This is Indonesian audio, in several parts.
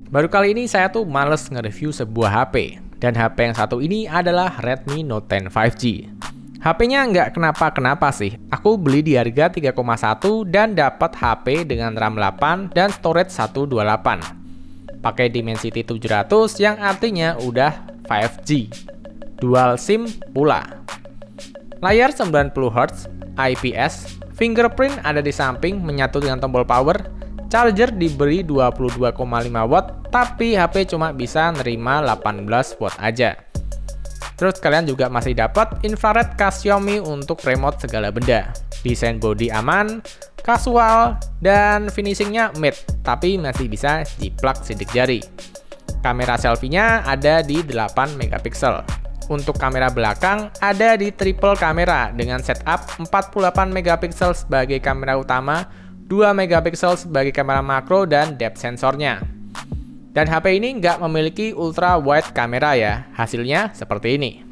Baru kali ini saya tuh males nge-review sebuah HP. Dan HP yang satu ini adalah Redmi Note 10 5G. HP-nya nggak kenapa-kenapa sih. Aku beli di harga 3,1 dan dapat HP dengan RAM 8 dan storage 128. Pakai Dimensity 700 yang artinya udah 5G. Dual SIM pula. Layar 90Hz, IPS, fingerprint ada di samping menyatu dengan tombol power. Charger diberi 22,5 watt, tapi HP cuma bisa nerima 18 watt aja. Terus kalian juga masih dapat infrared khas Xiaomi untuk remote segala benda. Desain body aman, casual, dan finishingnya matte, tapi masih bisa jiplak sidik jari. Kamera selfie-nya ada di 8 megapiksel. Untuk kamera belakang ada di triple kamera dengan setup 48 megapiksel sebagai kamera utama, 2 megapiksel sebagai kamera makro dan depth sensornya. Dan HP ini nggak memiliki ultra wide kamera ya, hasilnya seperti ini.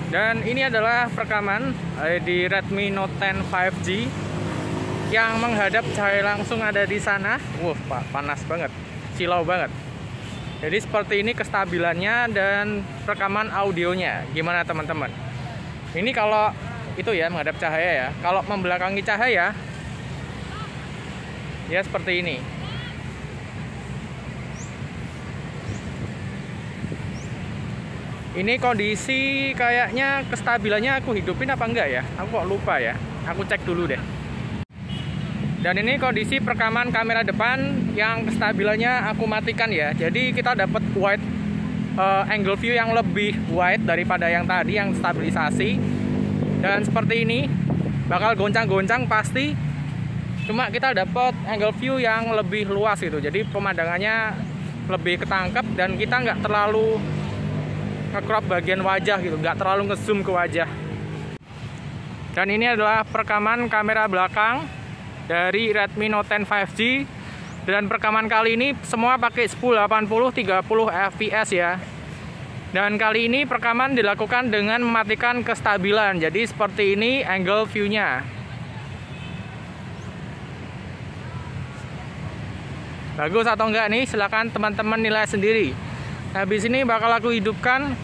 Dan ini adalah rekaman di Redmi Note 10 5G yang menghadap cahaya langsung ada di sana. Wah, panas banget, silau banget. Jadi seperti ini kestabilannya dan rekaman audionya. Gimana teman-teman? Ini kalau itu ya menghadap cahaya ya. Kalau membelakangi cahaya ya seperti ini. Ini kondisi kayaknya kestabilannya aku hidupin apa enggak ya? Aku kok lupa ya. Aku cek dulu deh. Dan ini kondisi perekaman kamera depan yang kestabilannya aku matikan ya. Jadi kita dapat wide angle view yang lebih wide daripada yang tadi yang stabilisasi. Dan seperti ini bakal goncang-goncang pasti. Cuma kita dapat angle view yang lebih luas gitu. Jadi pemandangannya lebih ketangkep dan kita nggak terlalu nge-crop bagian wajah gitu, nggak terlalu nge-zoom ke wajah. Dan ini adalah perekaman kamera belakang dari Redmi Note 10 5G. Dan perekaman kali ini semua pakai 1080 30 fps ya. Dan kali ini perekaman dilakukan dengan mematikan kestabilan. Jadi seperti ini angle view-nya. Bagus atau enggak nih? Silakan teman-teman nilai sendiri. Habis ini bakal aku hidupkan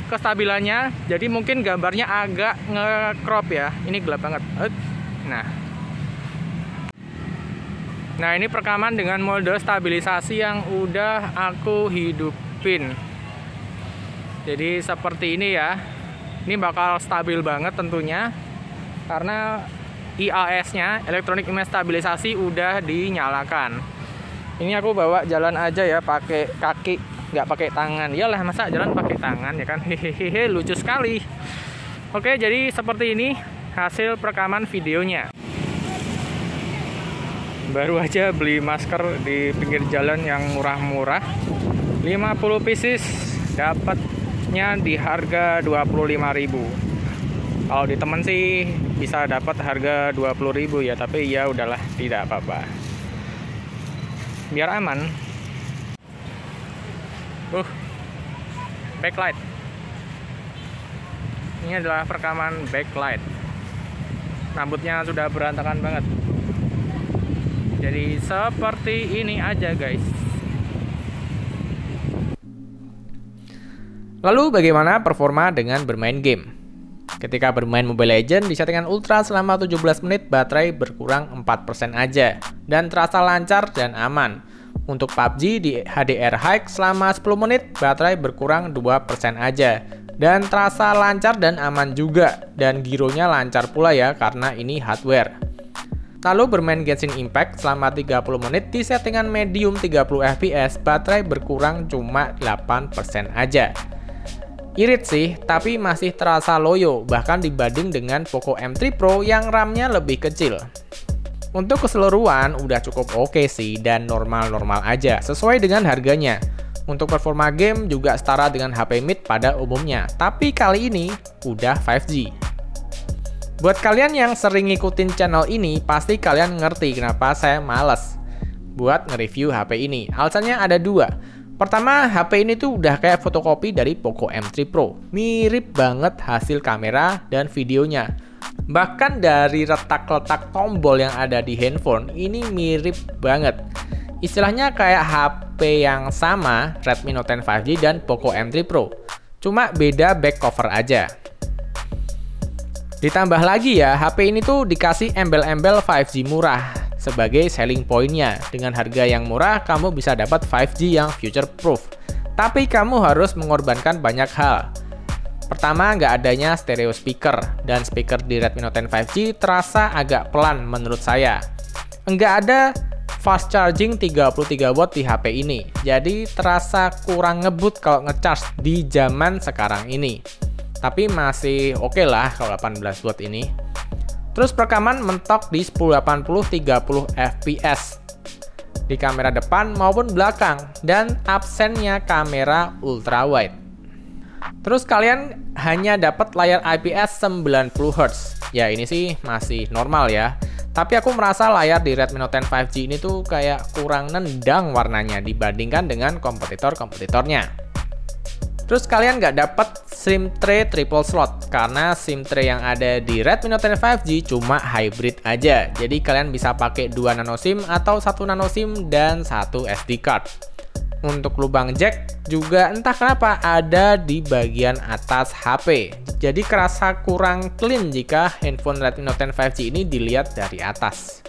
kestabilannya. Jadi mungkin gambarnya agak nge-crop ya. Ini gelap banget. Nah ini perekaman dengan mode stabilisasi yang udah aku hidupin. Jadi seperti ini ya. Ini bakal stabil banget tentunya, karena IAS-nya, Electronic Image Stabilisasi, udah dinyalakan. Ini aku bawa jalan aja ya, pakai kaki, nggak pakai tangan. Iyalah, masa jalan pakai tangan ya kan? Hehehe, lucu sekali. Oke, jadi seperti ini hasil perekaman videonya. Baru aja beli masker di pinggir jalan yang murah-murah. 50 pieces dapatnya di harga 25.000. Kalau di temen sih bisa dapat harga 20.000 ya, tapi ya udahlah, tidak apa-apa. Biar aman. Backlight. Ini adalah perekaman backlight. Rambutnya sudah berantakan banget. Jadi seperti ini aja guys. Lalu bagaimana performa dengan bermain game? Ketika bermain Mobile Legends di settingan Ultra selama 17 menit baterai berkurang 4% aja dan terasa lancar dan aman. Untuk PUBG di HDR High selama 10 menit baterai berkurang 2% aja. Dan terasa lancar dan aman juga. Dan gironya lancar pula ya karena ini hardware. Lalu bermain Genshin Impact selama 30 menit di settingan medium 30 fps, baterai berkurang cuma 8% aja. Irit sih, tapi masih terasa loyo bahkan dibanding dengan Poco M3 Pro yang RAM-nya lebih kecil. Untuk keseluruhan udah cukup oke sih dan normal-normal aja sesuai dengan harganya. Untuk performa game juga setara dengan HP mid pada umumnya, tapi kali ini udah 5G. Buat kalian yang sering ngikutin channel ini, pasti kalian ngerti kenapa saya males buat nge-review HP ini. Alasannya ada dua. Pertama, HP ini tuh udah kayak fotokopi dari Poco M3 Pro. Mirip banget hasil kamera dan videonya. Bahkan dari letak-letak tombol yang ada di handphone, ini mirip banget. Istilahnya kayak HP yang sama, Redmi Note 10 5G dan Poco M3 Pro. Cuma beda back cover aja. Ditambah lagi ya, HP ini tuh dikasih embel-embel 5G murah sebagai selling point-nya. Dengan harga yang murah, kamu bisa dapat 5G yang future proof. Tapi kamu harus mengorbankan banyak hal. Pertama, nggak adanya stereo speaker, dan speaker di Redmi Note 10 5G terasa agak pelan menurut saya. Nggak ada fast charging 33 watt di HP ini, jadi terasa kurang ngebut kalau ngecharge di zaman sekarang ini. Tapi masih oke lah kalau 18 watt ini. Terus perekaman mentok di 1080 30 fps di kamera depan maupun belakang, dan absennya kamera ultrawide. Terus kalian hanya dapat layar IPS 90Hz. Ya ini sih masih normal ya. Tapi aku merasa layar di Redmi Note 10 5G ini tuh kayak kurang nendang warnanya dibandingkan dengan kompetitor-kompetitornya. Terus kalian nggak dapat SIM tray triple slot karena SIM tray yang ada di Redmi Note 10 5G cuma hybrid aja. Jadi kalian bisa pakai 2 nano SIM atau 1 nano SIM dan 1 SD card. Untuk lubang jack juga entah kenapa ada di bagian atas HP. Jadi kerasa kurang clean jika handphone Redmi Note 10 5G ini dilihat dari atas.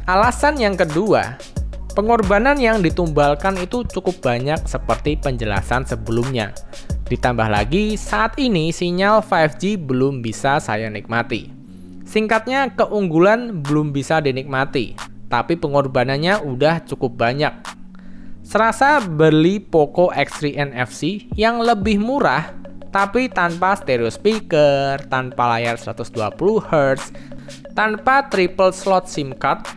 Alasan yang kedua, pengorbanan yang ditumbalkan itu cukup banyak seperti penjelasan sebelumnya. Ditambah lagi, saat ini sinyal 5G belum bisa saya nikmati. Singkatnya, keunggulan belum bisa dinikmati, tapi pengorbanannya udah cukup banyak. Serasa beli Poco X3 NFC yang lebih murah, tapi tanpa stereo speaker, tanpa layar 120Hz, tanpa triple slot SIM card,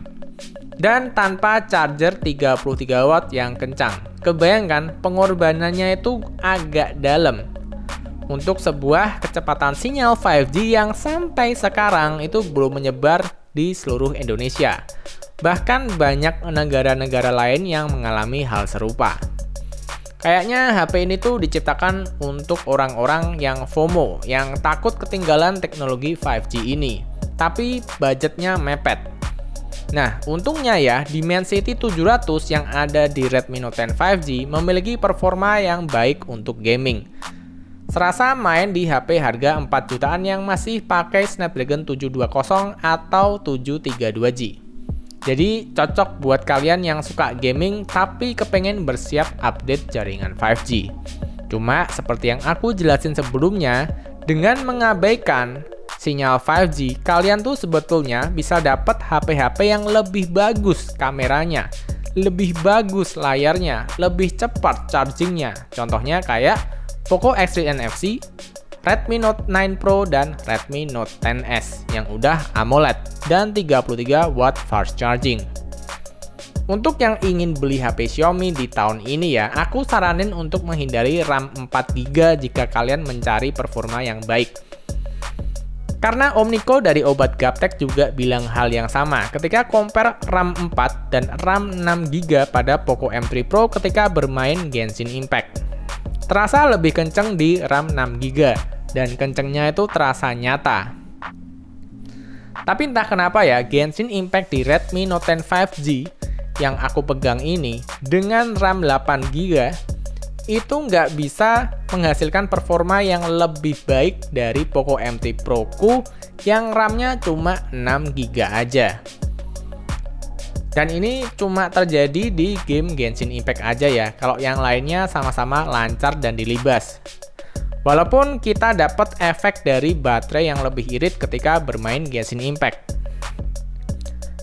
dan tanpa charger 33 watt yang kencang. Kebayangkan pengorbanannya itu agak dalam untuk sebuah kecepatan sinyal 5G yang sampai sekarang itu belum menyebar di seluruh Indonesia. Bahkan banyak negara-negara lain yang mengalami hal serupa. Kayaknya HP ini tuh diciptakan untuk orang-orang yang FOMO, yang takut ketinggalan teknologi 5G ini, tapi budgetnya mepet. Nah, untungnya ya, Dimensity 700 yang ada di Redmi Note 10 5G memiliki performa yang baik untuk gaming. Serasa main di HP harga 4 jutaan yang masih pakai Snapdragon 720 atau 732G. Jadi cocok buat kalian yang suka gaming tapi kepengen bersiap update jaringan 5G. Cuma seperti yang aku jelasin sebelumnya, dengan mengabaikan sinyal 5G, kalian tuh sebetulnya bisa dapat HP-HP yang lebih bagus kameranya, lebih bagus layarnya, lebih cepat chargingnya. Contohnya kayak Poco X3 NFC, Redmi Note 9 Pro, dan Redmi Note 10S yang udah AMOLED dan 33 watt fast charging. Untuk yang ingin beli HP Xiaomi di tahun ini ya, aku saranin untuk menghindari RAM 4GB jika kalian mencari performa yang baik. Karena Omnico dari Obat Gaptek juga bilang hal yang sama ketika compare RAM 4 dan RAM 6GB pada Poco M3 Pro ketika bermain Genshin Impact. Terasa lebih kenceng di RAM 6GB dan kencengnya itu terasa nyata. Tapi entah kenapa ya, Genshin Impact di Redmi Note 10 5G yang aku pegang ini dengan RAM 8GB itu nggak bisa menghasilkan performa yang lebih baik dari Poco M3 Pro ku yang RAM-nya cuma 6GB aja. Dan ini cuma terjadi di game Genshin Impact aja ya, kalau yang lainnya sama-sama lancar dan dilibas. Walaupun kita dapat efek dari baterai yang lebih irit ketika bermain Genshin Impact.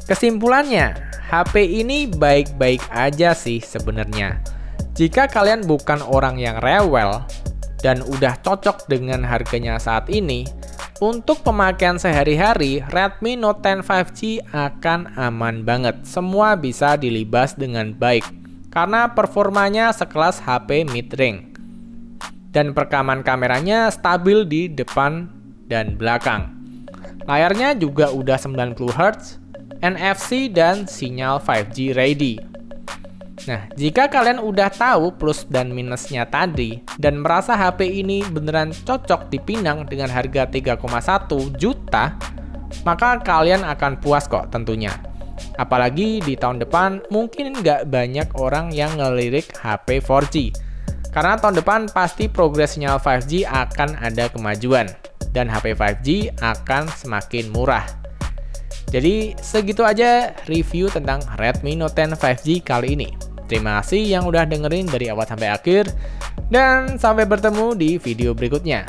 Kesimpulannya, HP ini baik-baik aja sih sebenarnya. Jika kalian bukan orang yang rewel dan udah cocok dengan harganya saat ini, untuk pemakaian sehari-hari, Redmi Note 10 5G akan aman banget. Semua bisa dilibas dengan baik, karena performanya sekelas HP mid-range. Dan perekaman kameranya stabil di depan dan belakang. Layarnya juga udah 90Hz, NFC dan sinyal 5G ready. Nah, jika kalian udah tahu plus dan minusnya tadi, dan merasa HP ini beneran cocok dipinang dengan harga 3,1 juta, maka kalian akan puas kok tentunya. Apalagi di tahun depan mungkin nggak banyak orang yang ngelirik HP 4G. Karena tahun depan pasti progres sinyal 5G akan ada kemajuan, dan HP 5G akan semakin murah. Jadi segitu aja review tentang Redmi Note 10 5G kali ini. Terima kasih yang udah dengerin dari awal sampai akhir, dan sampai bertemu di video berikutnya.